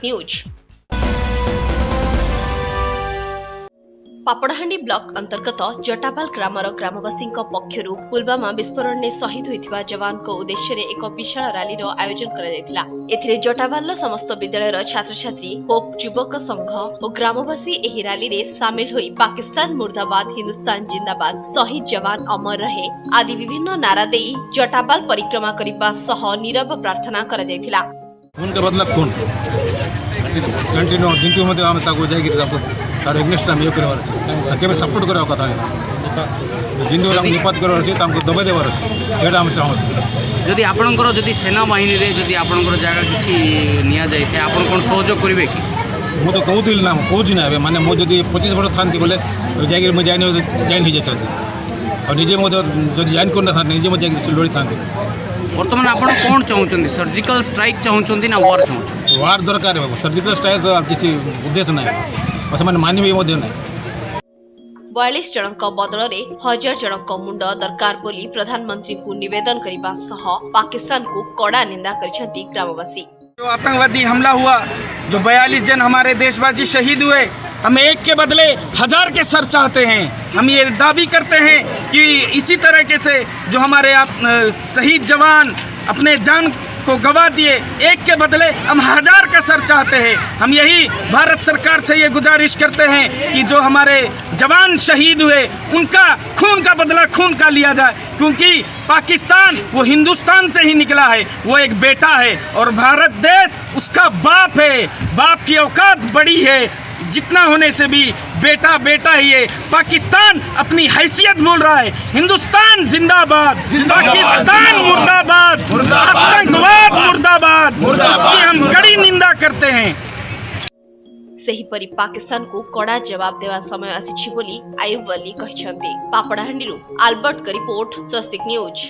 News. Papadahandi block अंतर्गत जटापाल grammar ग्रामवासी पक्षर पुलवामा विस्फोरण में शहीद होता जवान को उद्देश्य एक विशाल रैली आयोजन कर जटापाल समस्त विद्यालय छात्र छात्री होप युवक संघ और ग्रामवासी एही रैली रे सामिल होई पाकिस्तान मुर्दाबाद हिंदुस्तान जिंदाबाद शहीद जवान अमर रहे आदि विभिन्न नारा दे जटापाल परिक्रमा करने सह नीरव प्रार्थना कर कंटिन्यू जिंतु मते हम ताको जाय कि ताको तार एग्नेस्ट हम ये करवार छै केबे सपोर्ट करवा कथा है जिंतु हम विपद करवार छै ताको दबे देवार छै एटा हम चाहू जदि आपनकर जदि सेना बाहिनी रे जदि आपनकर जागा किछि निया जाय थे आपन कोन सहयोग करिवे कि मु तो कहूतिल ना कहूछि ना बे माने मो जदि 25 वर्ष थांती बोले जाय कि म जाइन हो जाय और निजे मो जदि जाइन कोन था निजे म जाय लड़ी थांती वर्तमान आपण कोन चाहउचंदी सर्जिकल स्ट्राइक चाहउचंदी ना वार चाहउचंदी वार दरकार है सर्जिकल स्ट्राइक तो किछि उद्देश्य नै बस माने मानवी मध्य नै 42 जनक बदल में 1000 जनक मुंड दरकार बोली प्रधानमंत्री को निवेदन करने सह पाकिस्तान को कड़ा निंदा करछंती ग्रामवासी। जो आतंकवादी हमला हुआ, जो 42 जन हमारे देशवासी शहीद हुए, हम एक के बदले 1000 के सर चाहते हैं। हम ये दावी करते हैं कि इसी तरीके से जो हमारे शहीद जवान अपने जान को गवा दिए, एक के बदले हम 1000 का सर चाहते हैं। हम यही भारत सरकार से ये गुजारिश करते हैं कि जो हमारे जवान शहीद हुए उनका खून का बदला खून का लिया जाए, क्योंकि पाकिस्तान वो हिंदुस्तान से ही निकला है, वो एक बेटा है और भारत देश उसका बाप है। बाप की औकात बड़ी है, जितना होने से भी बेटा बेटा ही है। पाकिस्तान अपनी हैसियत भूल रहा है। हिंदुस्तान जिंदाबाद, पाकिस्तान मुर्दाबाद, आतंकवाद मुर्दाबाद, उसकी हम कड़ी निंदा करते हैं। सेहीपरि पाकिस्तान को कड़ा जवाब देवा समय आसी बोली आयुब अली कहछन्ते। पापड़ाहांडी आल्बर्ट का रिपोर्ट स्वस्तिक न्यूज।